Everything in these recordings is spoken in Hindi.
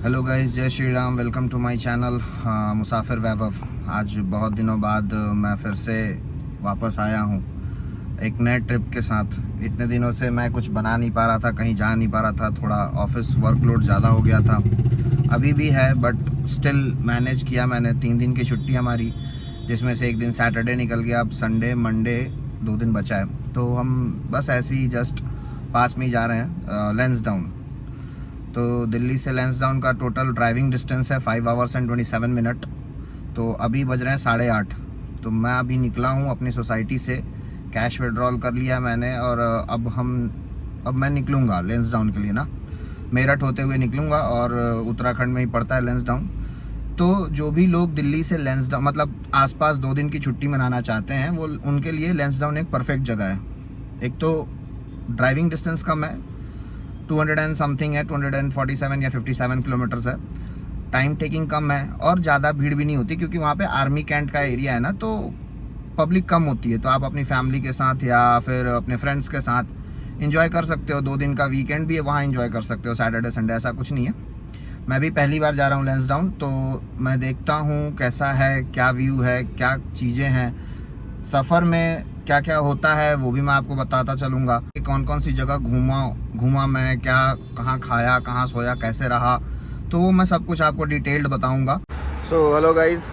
हेलो गाइस, जय Shri Ram. Welcome to my channel Musafir Vaibhav. आज बहुत दिनों बाद मैं फिर से वापस आया हूँ एक नए ट्रिप के साथ। इतने दिनों से मैं कुछ बना नहीं पा रहा था, कहीं जा नहीं पा रहा था, थोड़ा ऑफिस वर्कलोड ज़्यादा हो गया था। अभी भी है बट स्टिल मैनेज किया मैंने। 3 दिन की छुट्टी हमारी, जिसमें से एक दिन सैटरडे निकल गया। अब संडे मंडे 2 दिन बचा है, तो हम बस ऐसे ही जस्ट पास में ही जा रहे हैं लैंसडाउन। तो दिल्ली से लैंसडाउन का टोटल ड्राइविंग डिस्टेंस है 5 आवर्स एंड 27 मिनट। तो अभी बज रहे हैं 8:30। तो मैं अभी निकला हूँ अपनी सोसाइटी से, कैश विड्रॉल कर लिया मैंने और अब मैं निकलूँगा लैंसडाउन के लिए ना। मेरठ होते हुए निकलूँगा और उत्तराखंड में ही पड़ता है लैंसडाउन। तो जो भी लोग दिल्ली से लैंसडाउन मतलब आसपास 2 दिन की छुट्टी मनाना चाहते हैं, वो उनके लिए लैंसडाउन एक परफेक्ट जगह है। एक तो ड्राइविंग डिस्टेंस कम है, 200 एंड समथिंग है, 247 या 57 किलोमीटर्स है। टाइम टेकिंग कम है और ज़्यादा भीड़ भी नहीं होती, क्योंकि वहाँ पे आर्मी कैंट का एरिया है ना, तो पब्लिक कम होती है। तो आप अपनी फैमिली के साथ या फिर अपने फ्रेंड्स के साथ इंजॉय कर सकते हो। 2 दिन का वीकेंड भी है, वहाँ इंजॉय कर सकते हो, सैटरडे संडे ऐसा कुछ नहीं है। मैं भी पहली बार जा रहा हूँ लैंसडाउन, तो मैं देखता हूँ कैसा है, क्या व्यू है, क्या चीज़ें हैं, सफ़र में क्या क्या होता है, वो भी मैं आपको बताता चलूँगा। कौन कौन सी जगह घूमा मैं, क्या कहाँ खाया, कहाँ सोया, कैसे रहा, तो वो मैं सब कुछ आपको डिटेल्ड बताऊँगा। सो हेलो गाइज़,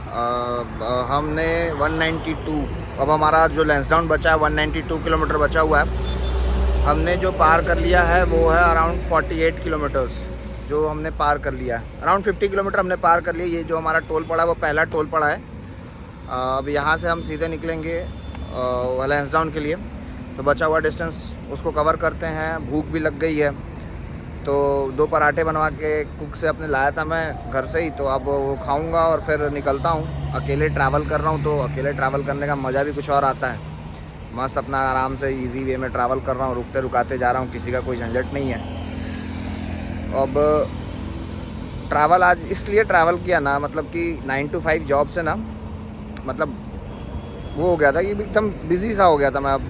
हमने 192, अब हमारा जो लैंसडाउन बचा है 192 किलोमीटर बचा हुआ है। हमने जो पार कर लिया है वो है अराउंड 48 किलोमीटर्स जो हमने पार कर लिया है। अराउंड 50 किलोमीटर हमने पार कर लिया। ये जो हमारा टोल पड़ा है वो पहला टोल पड़ा है। अब यहाँ से हम सीधे निकलेंगे लैंसडाउन के लिए। तो बचा हुआ डिस्टेंस उसको कवर करते हैं। भूख भी लग गई है, तो 2 पराठे बनवा के कुक से अपने लाया था मैं घर से ही, तो अब वो खाऊंगा और फिर निकलता हूँ। अकेले ट्रैवल कर रहा हूँ, तो अकेले ट्रैवल करने का मज़ा भी कुछ और आता है। मस्त अपना आराम से इजी वे में ट्रैवल कर रहा हूँ, रुकते रुकाते जा रहा हूँ, किसी का कोई झंझट नहीं है। अब ट्रैवल आज इसलिए ट्रैवल किया ना, मतलब कि 9 to 5 जॉब से ना, मतलब वो हो गया था कि एकदम बिज़ी सा हो गया था मैं। अब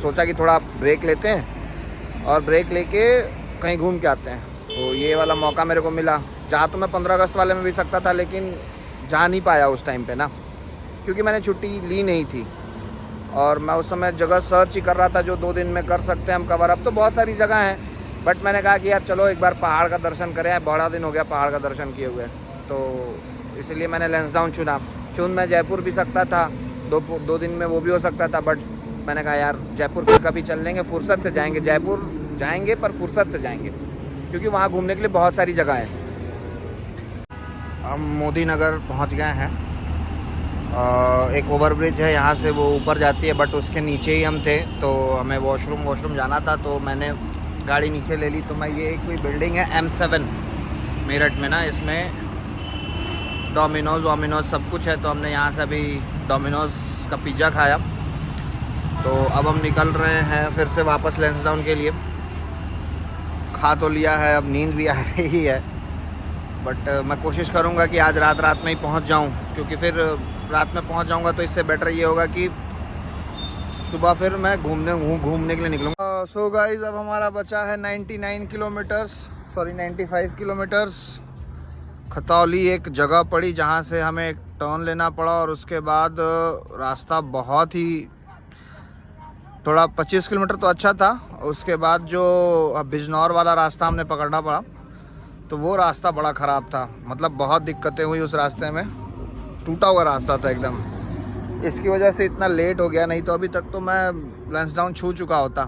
सोचा कि थोड़ा ब्रेक लेते हैं और ब्रेक लेके कहीं घूम के आते हैं। तो ये वाला मौका मेरे को मिला। जा तो मैं 15 अगस्त वाले में भी सकता था, लेकिन जा नहीं पाया उस टाइम पे ना, क्योंकि मैंने छुट्टी ली नहीं थी और मैं उस समय जगह सर्च ही कर रहा था जो 2 दिन में कर सकते हैं हम कवर। अब तो बहुत सारी जगह हैं, बट मैंने कहा कि यार चलो एक बार पहाड़ का दर्शन करें। बड़ा दिन हो गया पहाड़ का दर्शन किए हुए, तो इसलिए मैंने लैंसडाउन चुन मैं जयपुर भी सकता था, 2 दिन में वो भी हो सकता था, बट मैंने कहा यार जयपुर फिर कभी चल लेंगे, फुर्सत से जाएंगे। जयपुर जाएंगे पर फुर्सत से जाएंगे, क्योंकि वहाँ घूमने के लिए बहुत सारी जगह है। हम मोदी नगर पहुँच गए हैं। एक ओवरब्रिज है, यहाँ से वो ऊपर जाती है, बट उसके नीचे ही हम थे, तो हमें वॉशरूम जाना था, तो मैंने गाड़ी नीचे ले ली। तो मैं ये कोई बिल्डिंग है M7 मेरठ में ना, इसमें डोमिनोज सब कुछ है। तो हमने यहाँ से अभी डोमिनोज का पिज़्ज़ा खाया। तो अब हम निकल रहे हैं फिर से वापस लैंसडाउन के लिए। खा तो लिया है, अब नींद भी आ रही है, बट मैं कोशिश करूँगा कि आज रात में ही पहुँच जाऊँ, क्योंकि फिर रात में पहुँच जाऊँगा तो इससे बेटर ये होगा कि सुबह फिर मैं घूमने के लिए निकलूँगा। सो गाइस, अब हमारा बचा है 95 किलोमीटर्स। खतौली एक जगह पड़ी जहाँ से हमें एक टर्न लेना पड़ा, और उसके बाद रास्ता बहुत ही थोड़ा 25 किलोमीटर तो अच्छा था। उसके बाद जो बिजनौर वाला रास्ता हमने पकड़ना पड़ा, तो वो रास्ता बड़ा ख़राब था। मतलब बहुत दिक्कतें हुई उस रास्ते में, टूटा हुआ रास्ता था एकदम। इसकी वजह से इतना लेट हो गया, नहीं तो अभी तक तो मैं लैंसडाउन छू चुका होता।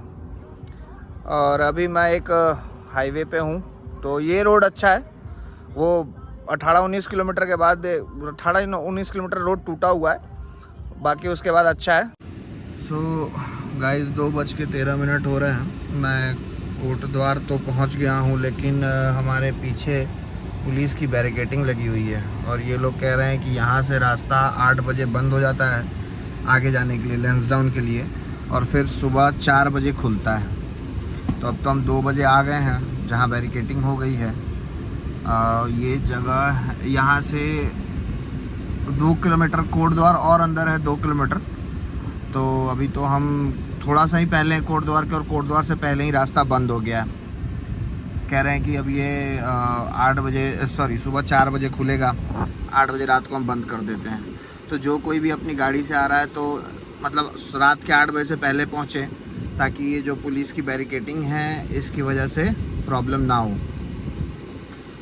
और अभी मैं एक हाईवे पे हूँ, तो ये रोड अच्छा है। वो 18-19 किलोमीटर के बाद 18-19 किलोमीटर रोड टूटा हुआ है, बाकी उसके बाद अच्छा है। सो गाइस, 2:13 हो रहे हैं। मैं कोटद्वार तो पहुँच गया हूँ, लेकिन हमारे पीछे पुलिस की बैरिकेडिंग लगी हुई है, और ये लोग कह रहे हैं कि यहाँ से रास्ता 8 बजे बंद हो जाता है आगे जाने के लिए, लैंसडाउन के लिए, और फिर सुबह 4 बजे खुलता है। तो अब तो हम 2 बजे आ गए हैं जहाँ बैरिकेडिंग हो गई है। ये जगह यहाँ से 2 किलोमीटर, कोटद्वार और अंदर है 2 किलोमीटर। तो अभी तो हम थोड़ा सा ही पहले कोटद्वार के, और कोटद्वार से पहले ही रास्ता बंद हो गया है। कह रहे हैं कि अब ये 8 बजे सॉरी सुबह 4 बजे खुलेगा, 8 बजे रात को हम बंद कर देते हैं। तो जो कोई भी अपनी गाड़ी से आ रहा है तो मतलब रात के 8 बजे से पहले पहुँचे, ताकि ये जो पुलिस की बैरिकेडिंग है इसकी वजह से प्रॉब्लम ना हो,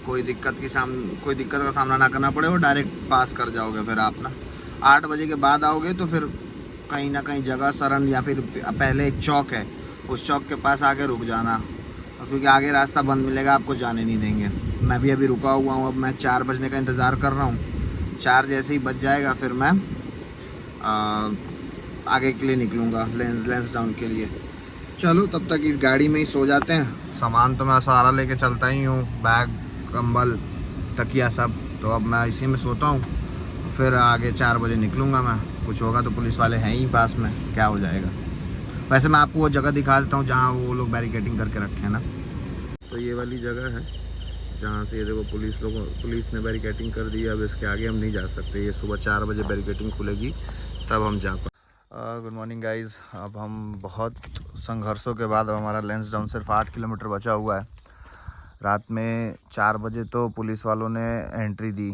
कोई दिक्कत का सामना ना करना पड़े, वो डायरेक्ट पास कर जाओगे। फिर आप ना 8 बजे के बाद आओगे तो फिर कहीं ना कहीं जगह सरन या फिर पहले एक चौक है, उस चौक के पास आके रुक जाना, क्योंकि आगे रास्ता बंद मिलेगा, आपको जाने नहीं देंगे। मैं भी अभी रुका हुआ हूँ, अब मैं 4 बजने का इंतज़ार कर रहा हूँ। 4 जैसे ही बज जाएगा फिर मैं आगे के लिए निकलूँगा, लैंसडाउन के लिए। चलो तब तक इस गाड़ी में ही सो जाते हैं। सामान तो मैं सारा लेके चलता ही हूँ, बैग, कंबल, तकिया सब। तो अब मैं इसी में सोता हूँ, फिर आगे 4 बजे निकलूँगा मैं। कुछ होगा तो पुलिस वाले हैं ही पास में, क्या हो जाएगा। वैसे मैं आपको वो जगह दिखा देता हूँ जहाँ वो लोग बैरिकेडिंग करके रखे हैं ना। तो ये वाली जगह है जहाँ से ये देखो पुलिस ने बैरिकेडिंग कर दी। अब इसके आगे हम नहीं जा सकते, ये सुबह 4 बजे बैरिकेडिंग खुलेगी तब हम जा पाएंगे। Good morning guys. अब हम बहुत संघर्षों के बाद अब हमारा लैंसडाउन सिर्फ 8 किलोमीटर बचा हुआ है। रात में 4 बजे तो पुलिस वालों ने एंट्री दी,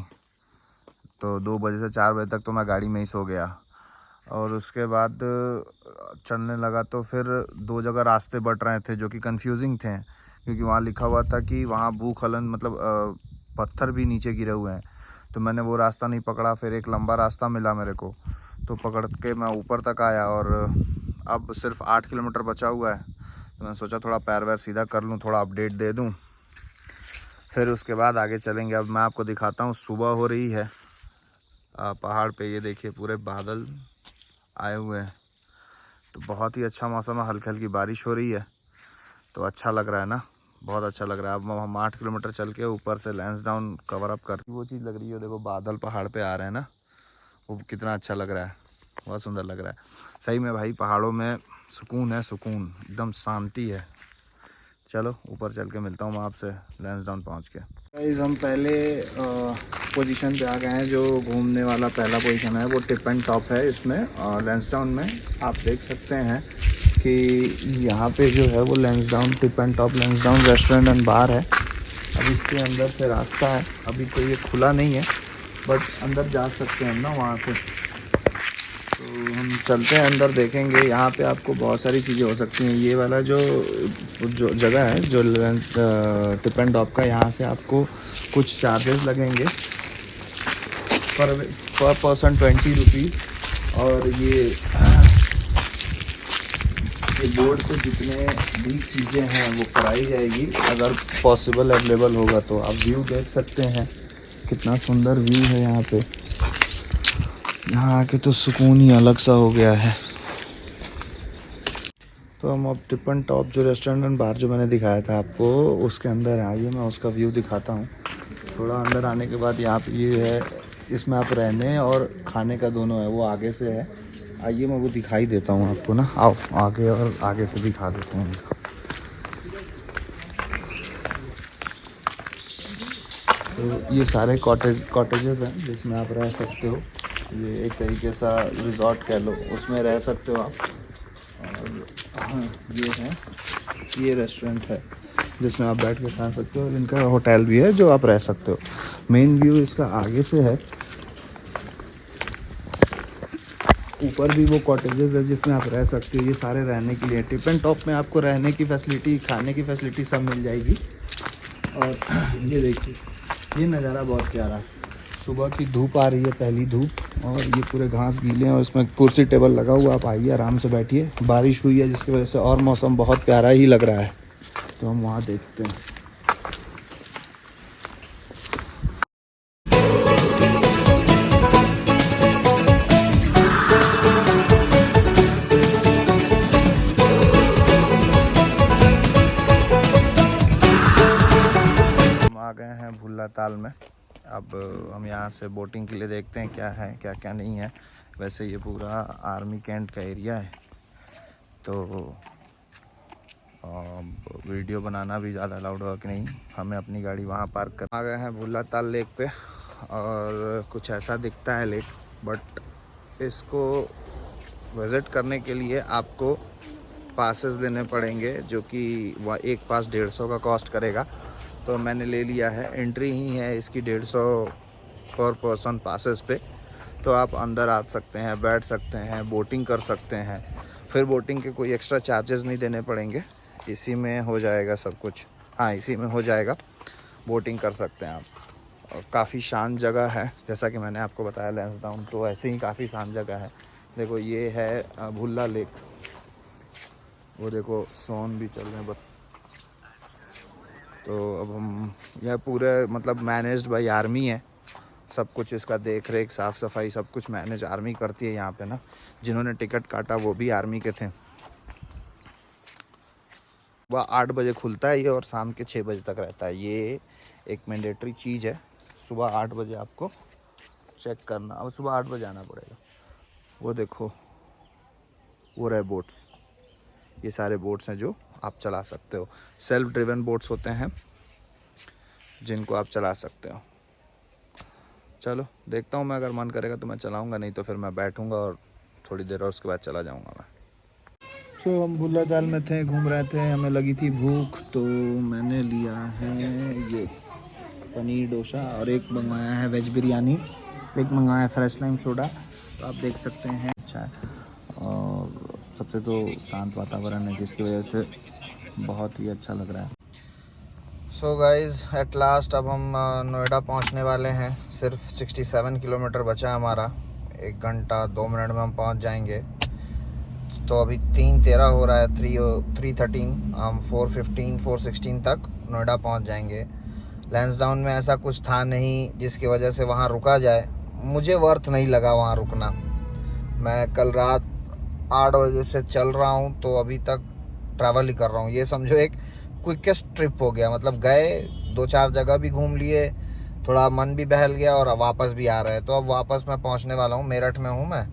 तो 2 बजे से 4 बजे तक तो मैं गाड़ी में ही सो गया। और उसके बाद चलने लगा तो फिर 2 जगह रास्ते बट रहे थे जो कि कंफ्यूजिंग थे, क्योंकि वहाँ लिखा हुआ था कि वहाँ भूस्खलन मतलब पत्थर भी नीचे गिरे हुए हैं। तो मैंने वो रास्ता नहीं पकड़ा, फिर एक लंबा रास्ता मिला मेरे को, तो पकड़ के मैं ऊपर तक आया। और अब सिर्फ 8 किलोमीटर बचा हुआ है, तो मैं सोचा थोड़ा पैर वैर सीधा कर लूँ, थोड़ा अपडेट दे दूँ, फिर उसके बाद आगे चलेंगे। अब मैं आपको दिखाता हूँ, सुबह हो रही है पहाड़ पे, ये देखिए पूरे बादल आए हुए हैं, तो बहुत ही अच्छा मौसम है, हल्की हल्की बारिश हो रही है, तो अच्छा लग रहा है ना, बहुत अच्छा लग रहा है। अब हम 8 किलोमीटर चल के ऊपर से लैंसडाउन कवर अप कर, वो चीज़ लग रही है, देखो बादल पहाड़ पे आ रहे हैं ना, वो कितना अच्छा लग रहा है, बहुत सुंदर लग रहा है सही में भाई। पहाड़ों में सुकून है, सुकून, एकदम शांति है। चलो ऊपर चल के मिलता हूँ मैं आपसे लैंसडाउन पहुँच के। गाइस हम पहले पोजीशन पे आ गए हैं, जो घूमने वाला पहला पोजीशन है वो टिप एंड टॉप है। इसमें लैंसडाउन में आप देख सकते हैं कि यहाँ पे जो है वो Lansdowne tip and top Lansdowne restaurant and bar है। अब इसके अंदर से रास्ता है, अभी तो ये खुला नहीं है, बट अंदर जा सकते हैं ना वहाँ से। तो हम चलते हैं अंदर, देखेंगे। यहाँ पे आपको बहुत सारी चीज़ें हो सकती हैं। ये वाला जो जगह है जो टिप एंड टॉप का, यहाँ से आपको कुछ चार्जेस लगेंगे पर पर्सन 20 रुपीज़। और ये बोर्ड पे जितने भी चीज़ें हैं वो कराई जाएगी, अगर पॉसिबल अवेलेबल होगा तो। आप व्यू देख सकते हैं, कितना सुंदर व्यू है यहाँ पे। यहाँ आके तो सुकून ही अलग सा हो गया है। तो हम अब टिप एंड टॉप जो रेस्टोरेंट एंड बार जो मैंने दिखाया था आपको, उसके अंदर आइए, मैं उसका व्यू दिखाता हूँ। थोड़ा अंदर आने के बाद यहाँ पे ये है, इसमें आप रहने और खाने का दोनों है, वो आगे से है। आइए मैं वो दिखाई देता हूँ आपको ना, आओ आगे, और आगे से दिखा देता हूँ। तो ये सारे कॉटेजेस हैं जिसमें आप रह सकते हो। ये एक तरीके सा रिजॉर्ट कह लो, उसमें रह सकते हो आप। और हाँ, ये रेस्टोरेंट है जिसमें आप बैठ के खा सकते हो, और इनका होटल भी है जो आप रह सकते हो। मेन व्यू इसका आगे से है, ऊपर भी वो कॉटेजेस है जिसमें आप रह सकते हो। ये सारे रहने के लिए, टिप एंड टॉप में आपको रहने की फैसिलिटी, खाने की फैसिलिटी सब मिल जाएगी। और ये देखिए, ये नज़ारा बहुत प्यारा है। सुबह की धूप आ रही है, पहली धूप, और ये पूरे घास गीले हैं, और इसमें कुर्सी टेबल लगा हुआ, आप आइए आराम से बैठिए। बारिश हुई है जिसकी वजह से और मौसम बहुत प्यारा ही लग रहा है। तो हम वहाँ देखते हैं। हम आ गए हैं भुल्ला ताल में। अब हम यहाँ से बोटिंग के लिए देखते हैं क्या है क्या क्या नहीं है। वैसे ये पूरा आर्मी कैंट का एरिया है, तो वीडियो बनाना भी ज़्यादा अलाउड होगा कि नहीं। हमें अपनी गाड़ी वहाँ पार्क कर आ गए हैं भुल्ला ताल लेक पे, और कुछ ऐसा दिखता है लेक, बट इसको विज़िट करने के लिए आपको पासेस लेने पड़ेंगे, जो कि वह एक पास 150 का कॉस्ट करेगा। तो मैंने ले लिया है। एंट्री ही है इसकी 150 पर पर्सन पासेस पे। तो आप अंदर आ सकते हैं, बैठ सकते हैं, बोटिंग कर सकते हैं। फिर बोटिंग के कोई एक्स्ट्रा चार्जेस नहीं देने पड़ेंगे, इसी में हो जाएगा सब कुछ। हाँ, इसी में हो जाएगा, बोटिंग कर सकते हैं आप। और काफ़ी शांत जगह है, जैसा कि मैंने आपको बताया लैंसडाउन तो ऐसे ही काफ़ी शांत जगह है। देखो ये है भुल्ला लेक, वो देखो सोन भी चल रहे हैं। तो अब हम यह पूरे मतलब मैनेज्ड बाय आर्मी है, सब कुछ इसका देख रेख साफ़ सफाई सब कुछ मैनेज आर्मी करती है यहाँ पे ना। जिन्होंने टिकट काटा वो भी आर्मी के थे। वह 8 बजे खुलता है ये और शाम के 6 बजे तक रहता है। ये एक मैंडेटरी चीज़ है, सुबह 8 बजे आपको चेक करना, अब सुबह 8 बजे आना पड़ेगा। वो देखो वो रहे बोट्स, ये सारे बोट्स हैं जो आप चला सकते हो। सेल्फ ड्रिवन बोट्स होते हैं जिनको आप चला सकते हो। चलो देखता हूँ मैं, अगर मन करेगा तो मैं चलाऊँगा, नहीं तो फिर मैं बैठूँगा और थोड़ी देर और उसके बाद चला जाऊँगा मैं। तो हम भुल्ला जाल में थे, घूम रहे थे, हमें लगी थी भूख तो मैंने लिया है ये पनीर डोसा और एक मंगवाया है वेज बिरयानी, एक मंगवाया है फ्रेश लाइम सोडा। तो आप देख सकते हैं अच्छा है। और सबसे तो शांत वातावरण है जिसकी वजह से बहुत ही अच्छा लग रहा है। सो गाइज़ एट लास्ट अब हम नोएडा पहुंचने वाले हैं। सिर्फ 67 किलोमीटर बचा है हमारा, 1 घंटा 2 मिनट में हम पहुंच जाएंगे। तो अभी 3:13 हो रहा है, 3:13 हम 4:15 4:16 तक नोएडा पहुंच जाएंगे। लैंसडाउन में ऐसा कुछ था नहीं जिसकी वजह से वहाँ रुका जाए, मुझे वर्थ नहीं लगा वहाँ रुकना। मैं कल रात 8 बजे से चल रहा हूँ तो अभी तक ट्रैवल ही कर रहा हूँ। ये समझो एक क्विकेस्ट ट्रिप हो गया, मतलब गए 2-4 जगह भी घूम लिए, थोड़ा मन भी बहल गया और वापस भी आ रहे हैं। तो अब वापस मैं पहुँचने वाला हूँ, मेरठ में हूँ मैं।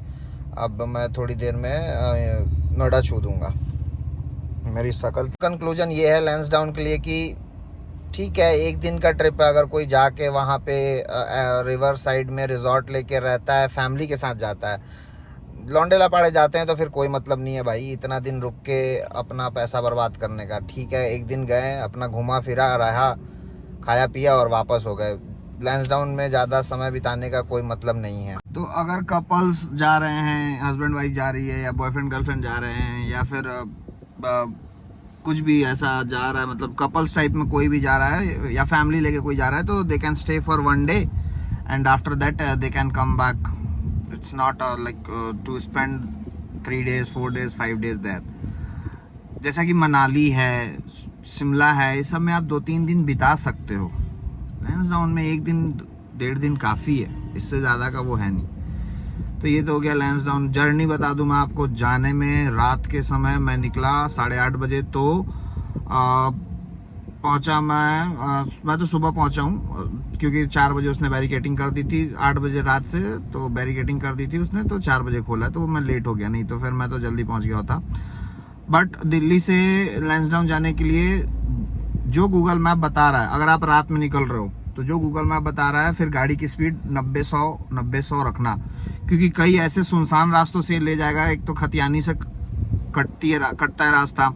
अब मैं थोड़ी देर में नोएडा छू दूँगा। मेरी शकल कंक्लूजन ये है लैंसडाउन के लिए कि ठीक है, 1 दिन का ट्रिप है। अगर कोई जाके वहाँ पे रिवर साइड में रिजॉर्ट लेके रहता है, फैमिली के साथ जाता है, लौंडेला पाड़े जाते हैं तो फिर कोई मतलब नहीं है भाई इतना दिन रुक के अपना पैसा बर्बाद करने का। ठीक है, 1 दिन गए, अपना घुमा फिरा, रहा, खाया पिया और वापस हो गए। लैंसडाउन में ज़्यादा समय बिताने का कोई मतलब नहीं है। तो अगर कपल्स जा रहे हैं, हस्बैंड वाइफ जा रही है या बॉयफ्रेंड गर्लफ्रेंड जा रहे हैं या फिर कुछ भी ऐसा जा रहा है, मतलब कपल्स टाइप में कोई भी जा रहा है या फैमिली लेके कोई जा रहा है, तो they can stay for 1 day and after that they can come back. It's not like to spend 3 days 4 days 5 days there. जैसा कि मनाली है, शिमला है, इस सब में आप 2-3 दिन बिता सकते हो। लैंसडाउन में 1 दिन 1.5 दिन काफ़ी है, इससे ज़्यादा का वो है नहीं। तो ये तो हो गया लैंसडाउन। जर्नी बता दूं मैं आपको, जाने में रात के समय मैं निकला 8:30 बजे, तो पहुंचा मैं तो सुबह पहुंचा हूं क्योंकि 4 बजे उसने बैरिकेटिंग कर दी थी। 8 बजे रात से तो बैरिकेटिंग कर दी थी उसने, तो 4 बजे खोला, तो मैं लेट हो गया, नहीं तो फिर मैं तो जल्दी पहुंच गया होता। बट दिल्ली से लैंसडाउन जाने के लिए जो गूगल मैप बता रहा है, अगर आप रात में निकल रहे हो तो जो गूगल मैप बता रहा है, फिर गाड़ी की स्पीड 90-100 रखना, क्योंकि कई ऐसे सुनसान रास्तों से ले जाएगा। एक तो खतियानी से कटता है रास्ता,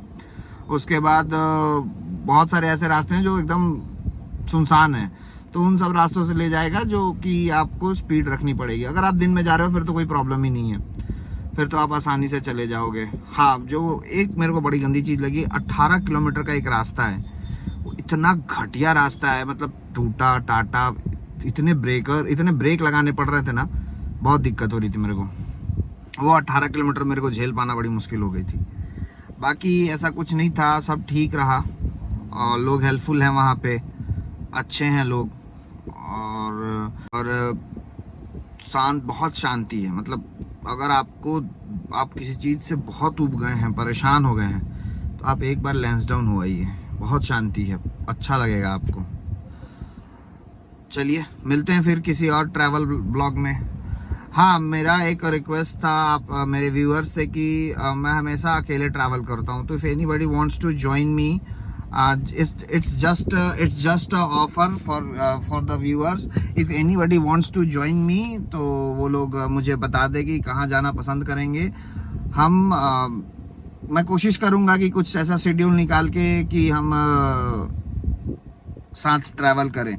उसके बाद बहुत सारे ऐसे रास्ते हैं जो एकदम सुनसान है, तो उन सब रास्तों से ले जाएगा जो कि आपको स्पीड रखनी पड़ेगी। अगर आप दिन में जा रहे हो फिर तो कोई प्रॉब्लम ही नहीं है, फिर तो आप आसानी से चले जाओगे। हाँ, जो एक मेरे को बड़ी गंदी चीज़ लगी, 18 किलोमीटर का एक रास्ता है, इतना घटिया रास्ता है, मतलब टूटा टाटा, इतने ब्रेक लगाने पड़ रहे थे ना, बहुत दिक्कत हो रही थी मेरे को। वो 18 किलोमीटर मेरे को झेल पाना बड़ी मुश्किल हो गई थी। बाकी ऐसा कुछ नहीं था, सब ठीक रहा और लोग हेल्पफुल हैं वहाँ पे, अच्छे हैं लोग, और शांत, बहुत शांति है। मतलब अगर आप किसी चीज़ से बहुत ऊब गए हैं, परेशान हो गए हैं, तो आप एक बार लैंसडाउन हो आइए, बहुत शांति है, अच्छा लगेगा आपको। चलिए मिलते हैं फिर किसी और ट्रैवल ब्लॉग में। हाँ, मेरा एक रिक्वेस्ट था आप मेरे व्यूअर्स से कि मैं हमेशा अकेले ट्रैवल करता हूँ, तो if anybody wants to join me, it's just a offer for the viewers. If anybody wants to join me, तो वो लोग मुझे बता दे कि कहाँ जाना पसंद करेंगे। मैं कोशिश करूँगा कि कुछ ऐसा शेड्यूल निकाल के कि हम साथ ट्रैवल करें।